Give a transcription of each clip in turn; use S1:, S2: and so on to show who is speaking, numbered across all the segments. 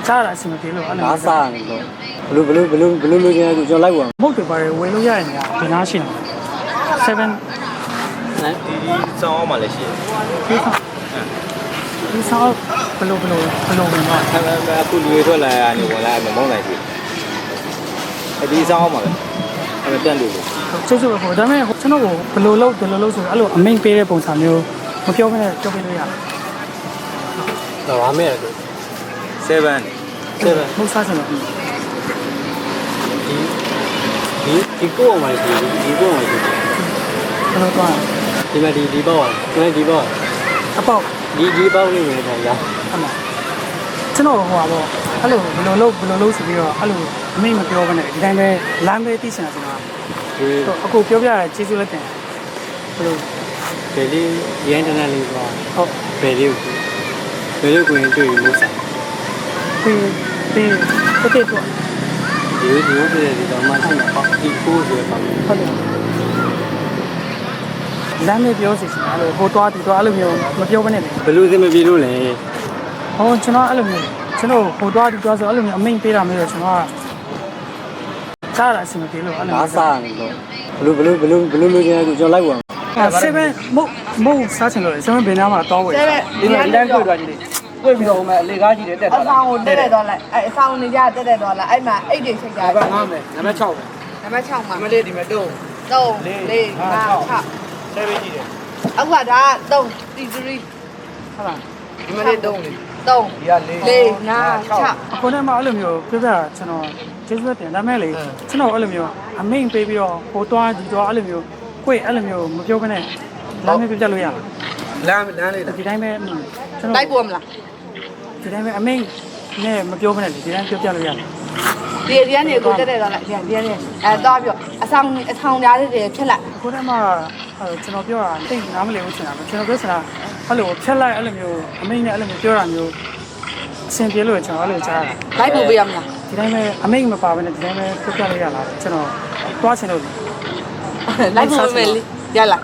S1: ကြားတာအဆင်မပြေလို့အဲ့လို
S2: ငါစားနေလို့ဘလို့လိုချင်တယ်ကျွန်တော်လိုက်ဝင်
S1: မဟုတ်တယ်ပါတယ်ဝယ်လို့ရတဲ့နေရာဒီနားရှိတယ်7
S2: နိုင်
S3: ဒီစောင်းအောင်မှလည်းရှိတယ်
S1: ဒီဆောက်ဘလို့ဝင်တော့
S3: အခုလူတွေထွက်လာရနေဝင်လာမမောင်းနိုင်ဘူးဒီစောင်းအောင်မှလည်းအဲ့ပြန်လို့
S1: ကျေးဇူးပါဒါပေမဲ့ကျွန်တော်ကိုဘလို့လုပ်ဆိုအဲ့လိုအမိန်ပေးတဲ့ပုံစံမျိုးမပြောဘဲနဲ့ပြောပြလို့ရတယ်
S2: တော့ရမယ်ကွ
S3: 7
S1: မဟုတ်စားချင်လို့
S2: ဒီကိုအောင်ပါလေဒီကိုအောင်ပါလေ
S1: ဘယ်လိုသွား
S2: ဒီမှာဒီပေါက်ပါဒီပေါက်
S1: အပေါက်
S2: ဒီပေါက်လေးပဲဒါရ
S1: အမှကျွန်တော်ဟိုပါပေါ့အဲ့လိုဘယ်လိုလုပ်ဆိုပြီးတော့အဲ့လိုအမိန်မပြောဘဲနဲ့ဒီတိုင်းပဲလမ်းပဲသိချင်တာကျွန်တော်
S2: ဒီ
S1: အခုပြောပြရကျေးဇူးလက်တင်ဘယ်လို
S2: ဘယ်လေးရန်တနာလေးကွာ
S1: ဟုတ်
S2: ဘယ်လေးကိုရင်တွေ့လို့စား
S1: ပြီးတော့
S2: ဒီလိုပြည့်တယ်တော့မှဆိုင်ပါဒီကိုဆိုတော့
S1: ဟုတ်တယ်လမ်းနဲ့ပြောစီချင်တယ်အဲ့လိုဟိုသွားဒီသွားအဲ့လိုမျိုးမပြောဘဲနဲ့
S2: ဘယ်လိုစမပြေလို့လဲ
S1: ဟောကျွန်တော်အဲ့လိုမျိုးကျွန်တော်ဟိုသွားဒီသွားဆိုအဲ့လိုမျိုးအမိန်ပေးတာမျိုးတော့ကျွန်တော်ကကြားတာအဆင်မပြေလို့အဲ့လို
S2: ငါစားနေလို့ဘလို့လိုချင်တယ်ကျွန်တော်လိုက်ဝင်
S1: 7မုတ်စားချင်လို့7ဘယ်နာမှာတောင်းဝယ်
S2: ဒီမှာလမ်းတွေ့သွားကြည့်လေတွေ့ပြီးတော့ဟိုမှာအလေကားကြီးတွေတက်
S4: အဆောင်ကိုတက်တော့လိုက်အဲ့အဆောင်နေကြတက်တော့လိုက်အဲ့မှာအိတ်တွေချိန်ကြ
S2: ဒါပဲငါမယ်နံပါတ်6ပဲ
S4: နံပါတ်6မှာ
S2: နံပါတ်4ဒီမှာ3
S4: 3 4 5 6
S3: 7ကြည့်တယ်
S4: အခုကဒါ3 3
S1: ဟုတ်လား
S2: ဒီမှာလေး3လေ
S4: 3
S2: ဒီက4
S4: 4 5 6
S1: အခုနဲ့မှအဲ့လိုမျိုးပြပြကျွန်တော်ကျေးဇူးတင်ဒါမဲ့လေကျွန်တော်အဲ့လိုမျိုးအမိန်ပေးပြီးတော့ဟိုသွားဒီသွားအဲ့လိုမျိုးကိုယ်အဲ့လိုမျိုးမပြောဘဲနဲ့လမ်းမျိုးပြလို့ရလား
S2: လမ်းလေးလား
S1: ဒီတိုင်းပဲကျွန်တော်
S4: လိုက်ပေါ်မလား
S1: ဒီတိုင်းပဲအမိန်နဲ့မပြောဘဲနဲ့ဒီတိုင်းပြောပြလို့ရတယ်
S4: ဒီကနေကိုတက်တော့လိုက်ဒီကနေအဲသွားပြီးအဆောင်ကြားလေးတွေဖြစ်လိုက်
S1: အခုနဲ့မှကျွန်တော်ပြောတာတိတ်နားမလည်ဘူးချင်တာကျွန်တော်ပြောချင်တာအဲ့လိုဖြတ်လိုက်အဲ့လိုမျိုးအမိန်နဲ့အဲ့လိုမျိုးပြောတာမျိုးအဆင်ပြေလို့ကျွန်တော်အဲ့လိုကြားတာ
S4: လိုက်ပို့ပေးရမလား
S1: ဒီတိုင်းပဲအမိန်မပါဘဲနဲ့ဒီတိုင်းပဲပြောပြလို့ရလားကျွန်တော်သွားချင်လို့
S4: လိုက်ပို့ပေးမယ်လေရလား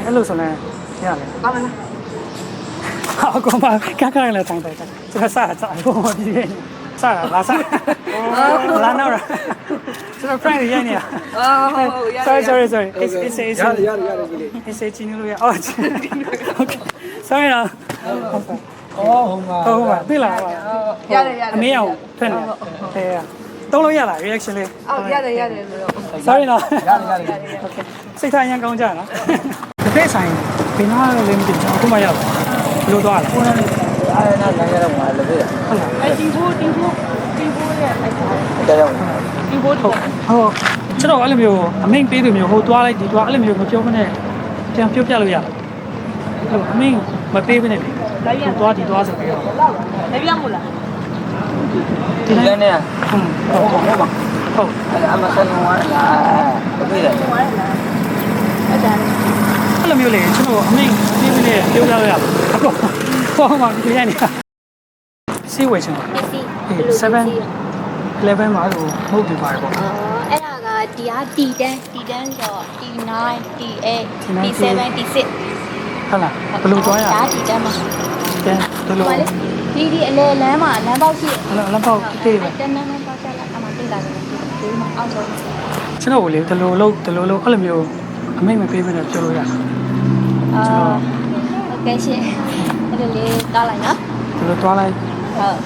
S1: အဲ့လိုဆိုရင်ရတယ်
S4: ကောင်းမလား
S1: အကောင်ပါကခရလည်းတိုင်းတိုင်းကျွန်တော်စားတာအကောင်ပါဒီနေ့စားတာလာစားလာနော်ကျွန်တော် friend ရနေရ
S4: ဟုတ်ရ
S1: sorry it's
S2: ရတယ်ကြီးလေး
S1: it'sချင်းလို့ရအော် okay sorry နော်
S2: အော်ဟိုမှာ
S1: ဟုတ်ပါပြီလား
S4: ရတယ်
S1: အမေအောင်ထွက်နေတယ်တုံးလို့ရလား reaction လေး
S4: အော်ရတယ်ဆိုတော့
S1: sorry နော်
S2: ရတယ်
S1: okay စိတ်ထားရန်ကောင်းကြနော်တစ်ဖက်ဆိုင်ဘယ်နာလည်းမသိဘူးအခုမှရောက်ဘယ်လိုသွားလဲ
S2: အဲ့ဒါလမ်းရတော့မှာလည်းပြည့်
S1: ဟုတ်လား
S4: အဲ့ဒီဘူးရဲ့အဲ့ဒါ
S2: တယ်တော့
S4: ဒီဘူး
S1: ဟုတ်ကျွန်တော်အဲ့လိုမျိုးအမိန်ပေးသူမျိုးဟိုသွားလိုက်ဒီသွားအဲ့လိုမျိုးမပြောဘဲနဲ့ပြန်ပြောပြလို့ရတယ်ဟုတ်အမိန်မပေးဘဲနဲ့ဒီသွားဒီသွားဆိုပြီးတော့
S4: လည်းပြမို့လား
S1: ဒီ
S2: ဒီ
S1: လို
S2: လမ်းနဲ့
S1: ဟုတ်
S2: ဟုတ်ပါ
S1: ဟုတ်
S2: အဲ့အမဆန်ဝါလာပြည့်တယ်
S4: အဲ့ဒါ
S1: အဲ့လိုမျိုးလေကျွန်တော်အမိန်ပေးဘဲနဲ့ပြောပြလို့ရတယ်အခုဟောမှာဒီရနေတာစေးဝယ်ချင်တယ်7 11မှာလို့မဟုတ်တယ်ပါတယ်ပေါ့
S5: အဲ့ဒါကဒီကတီတန်းဆို T9 T8 T7 T6
S1: ဟုတ်လားဘယ်လိုသွားရ
S5: ဒါတီတန်းမှာ
S1: လဲဘယ်လို
S5: ဟိုလေဒီအလဲလမ်းမှာလမ်းပေါက်ရှိ
S1: လမ်းပေါက်တေးပဲ
S5: တန်းတန်းပေါက်ကြလိုက်အမှတိတ်လာတယ်ဒီမှာအောက်ဆုံး
S1: ကျွန်တော်ကလေဒီလိုလို့အဲ့လိုမျိုးအမိတ်မပေးဘဲနဲ့ပြောလို့ရတယ်
S5: โอเคရှင်အဲ့ဒါလေးတောက်လိုက်နော်
S1: ဒီလိုသွားလိုက်
S5: ဟုတ်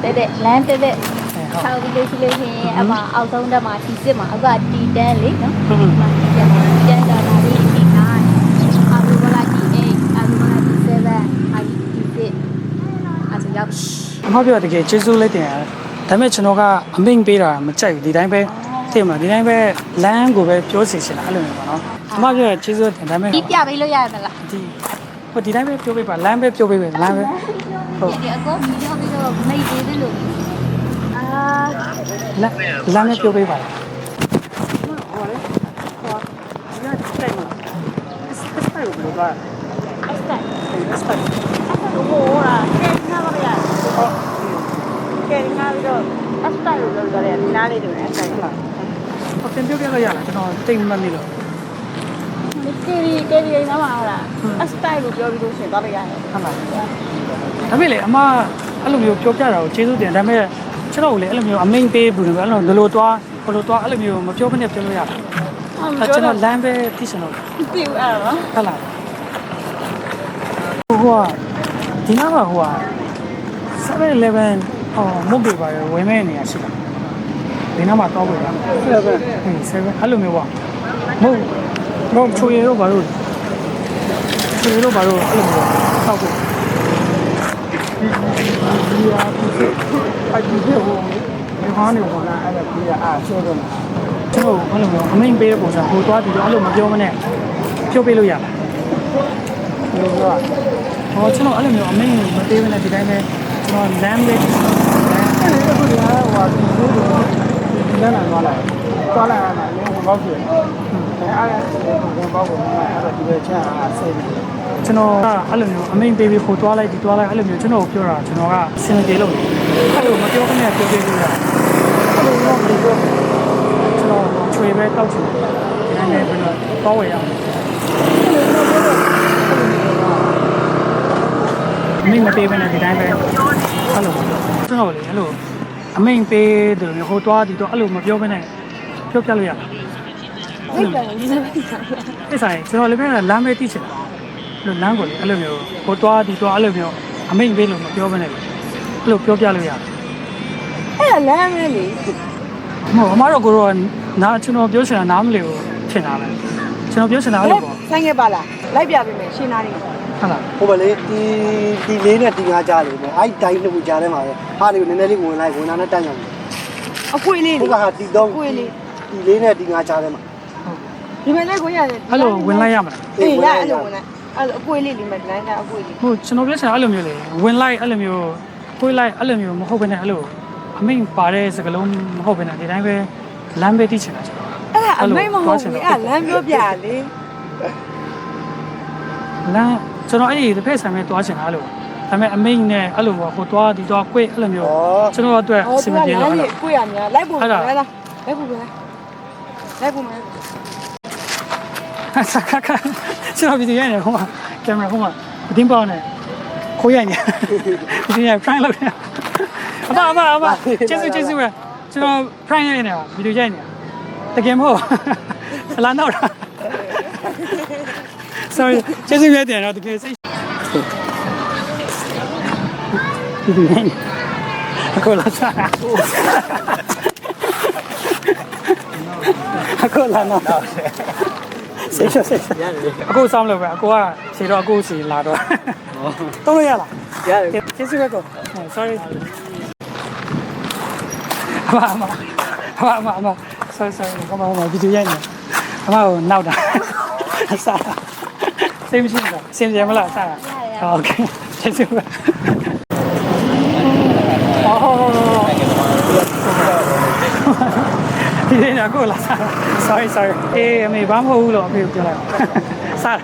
S5: တဲ့လမ်းတဲ့ဆောက်ပြီးလို့ရှိလို့ရှင်အမှအောက်ဆုံးတက်မှာ T6 မှာအခုက T10 လေနော်ကျန်တာဒါလေး T9 အာဘူဘလာ T8 အာဘူဘလာ T7 အာဒီ T6 အဲ့ဒါရောက်
S1: အမပြောတကယ်ကျေးဇူးလိုက်တင်ရတယ်ဒါပေမဲ့ကျွန်တော်ကအမိတ်ပေးတာမကြိုက်ဘူးဒီတိုင်းပဲသိမှာဒီတိုင်းပဲလမ်းကိုပဲပြောစီချင်တာအဲ့လိုမျိုးပါနော်အမပြောကျေးဇူးတင်ဒါပေမဲ့
S5: ဒီပြပေးလို့ရရမလား
S1: ဒီတိုင်းပဲပြောပေးပါလမ်းပဲပြောပေးပဲလမ်းပဲဟုတ်
S5: ဒီအကောဗီဒီယိုပြီးတော့မိတ်သေးတယ်လို့အာ
S1: လမ်းပဲပြောပေးပါလားဟောလေဟောဒီကတိုက်မှာစတိုင်ကိုဘယ်လိုသွား
S5: အစတိုင်
S1: စတိုင်
S4: ဟိုဟာကဲနားပါရကဲနားပြီးတော့အစတိုင်လို့ပြောရတယ်နားလေးတွေအစတိုင်
S1: ဟုတ်လားဟောတင်ပြောပြလို့ရလားကျွန်တော်တိတ်မမိလို့
S4: ကဲဒီနားမှာဟုတ်လားအစတိုင်လို့ပြောပြီးလို့ရှင်သွားလိုက်ရတယ်
S1: ဟုတ်လားဒါပေမဲ့လေအမ အဲ့လိုမျိုးပြောပြတာကိုကျေးဇူးတင်ဒါပေမဲ့ကျွန်တော်ကလည်းအဲ့လိုမျိုးအမိန်ပေးဘူးလေအဲ့လိုဒလိုသွားဘလိုသွားအဲ့လိုမျိုးမပြောဘဲနဲ့ပြောလို့ရတယ်ကျွန်တော်လမ်းပဲသိစင်တော့
S4: သိဘူးအဲ့တော့
S1: ဟုတ်လားဟိုကဒီနားမှာဟိုက7-Eleven မုတ်တွေပါဝင်မဲ့နေရရှိတယ်ဒီနားမှာတောက်ပေါ်ရ7အဲ့လိုမျိုးပါမုတ်ချွေရောဘာလို့ချွေရောဘာလို့အဲ့လိုမျိုးတောက်ပေါ်ဒီအားအကြည့်ဟိုဒီဟောင်းနေပေါ်လာအဲ့ဒါပြီးရအားရှင်းတော့ကျွန်တော်အဲ့လိုမျိုးအမိန်ပေးတဲ့ပုံစံဟိုသွားပြီးတော့အဲ့လိုမပြောမနဲ့ဖြုတ်ပေးလို့ရလားဘယ်လိုပြောဟောကျွန်တော်အဲ့လိုမျိုးအမိန်မပေးဘဲနဲ့ဒီတိုင်းပဲကျွန်တော်လမ်းလေးအဲ့ဒါကိုဒီဟာဟိုဒီလိုဒီလမ်းလာသွားလာရမှာလည်းဘောက်ပြည့်အဲ့ဒါဝင်ဘောက်ကိုအဲ့ဒါဒီပဲချမ်းအားစိတ်နေကျွန်တော်ကအဲ့လိုမျိုးအမိန်ပေးပြီးဟိုသွားလိုက်ဒီသွားလိုက်အဲ့လိုမျိုးကျွန်တော်ပြောတာကျွန်တော်ကစင်ကြေလို့အဲ့လိုမပြောဘဲနဲ့ပြောပေးလို့ရတယ်အဲ့လိုတော့ဒီလိုကျွန်တော်ချွေပဲတောက်ချင်တယ်ဒီတိုင်းပဲပြီးတော့တောဝယ်ရအောင်အမိန်မပေးဘဲနဲ့ဒီတိုင်းပဲအဲ့လိုကျွန်တော်လေအဲ့လိုအမိန်ပေးတယ်ဟိုသွားဒီတော့အဲ့လိုမပြောဘဲနဲ့ပြောပြလို့ရတယ်
S4: လိုက်တယ်ဒီလိုပဲ
S1: အဲ့ဆိုင်ကျွန်တော်လည်းပဲလမ်းပဲတိချင်တယ်လမ်းကိုလေအဲ့လိုမျိုးဟိုသွားဒီသွားအဲ့လိုမျိုးအမိန်ပေးလို့မပြောဘဲနဲ့အဲ့လိုပြောပြလို့ရတယ်
S4: အဲ့ဒါလမ်းမဲလေ
S1: မဟုတ်အမတို့ကတော့နားကျွန်တော်ပြောချင်တာနားမလည်ဘူးထင်တာပဲကျွန်တော်ပြောချင်တာအဲ့လိုပေါ့
S4: ဆိုင်ခဲ့ပါလားလိုက်ပြပေးမယ်ရှင်းသားလေး
S1: ဟုတ်လား
S2: ဟိုပါလေဒီလေးနဲ့ဒီငါးကြားလေပေါ့အဲ့တိုင်းနှစ်ခုကြားထဲမှာပဲဟာလေးကိုနည်းနည်းလေးဝင်လိုက်ဝင်လာနဲ့တန်းကြတယ်
S4: အကွေလေး
S2: ဟိုကဟာဒီတော့
S4: အကွေလေး
S2: ဒီလေးနဲ့ဒီငါးကြားထဲမှာ
S4: ဒီမဲ့လည်းကိုရတယ်
S1: အဲ့လိုဝင်လိုက်ရမလား
S4: အေးရအဲ့လိုဝင်လိုက်အဲ့လိုအကွေလေးဒီမဲ့လမ်းကအကွေလေး
S1: ဟုတ်ကျွန်တော်ပြောချင်တာအဲ့လိုမျိုးလေဝင်လိုက်အဲ့လိုမျိုးခွေးလိုက်အဲ့လိုမျိုးမဟုတ်ဘဲနဲ့အဲ့လိုအမိန်ပါတဲ့စကလုံးမဟုတ်ဘဲနဲ့ဒီတိုင်းပဲလမ်းပဲတိချင်တာကျွန်တော်
S4: အဲ့ဒါအမိတ်မဟုတ်ဘူးအဲ့လမ်းပြောပြလေ
S1: လမ်းကျွန်တော်အဲ့ဒီတစ်ဖက်ဆိုင်ပဲတွားချင်တာအဲ့လိုဒါပေမဲ့အမိန်နဲ့အဲ့လိုဟိုတွားဒီတွားခွေးအဲ့လိုမျိုးကျွန်တော်အတွက်အဆင်မပြေတော့အဲ့လို
S4: ကွေရများလိုက်ဖို့ပဲလားလိုက်ဖို့ပဲလိုက်ဖို့မယ်
S1: ကျွန်တော်ဗီဒီယိုရိုက်နေဟိုမှာကင်မရာဟိုမှာအတင်းပေါင်းနေခိုးရိုက်နေဒီက prank လုပ်နေအမကျေးဇူးပဲကျွန်တော် prank ရိုက်နေတာဗီဒီယိုရိုက်နေတာတကယ်မဟုတ်လာတော့တာ sorry ကျေးဇူးများတယ်တော့တကယ်စိတ်ဒီနေ့အခုလာစားအခုလာတော့စိတ်အခုစောင်းလို့ပဲအကိုကခြေတော့အခုစီလာတော့တော့လို့ရလားရတယ်ကျေးဇူးပဲကို sorry အမ sorry ဘာမှဗီဒီယိုရိုက်နေအမကိုနောက်တာစားစိတ်မရှိဘူးစင်ကြမလားစားတာโอเคကျေးဇူးပဲဒီနေ့ကကိုလာစား sorry အေးအမေဘာမဟုတ်ဘူးလို့အဖေပြောလိုက်စား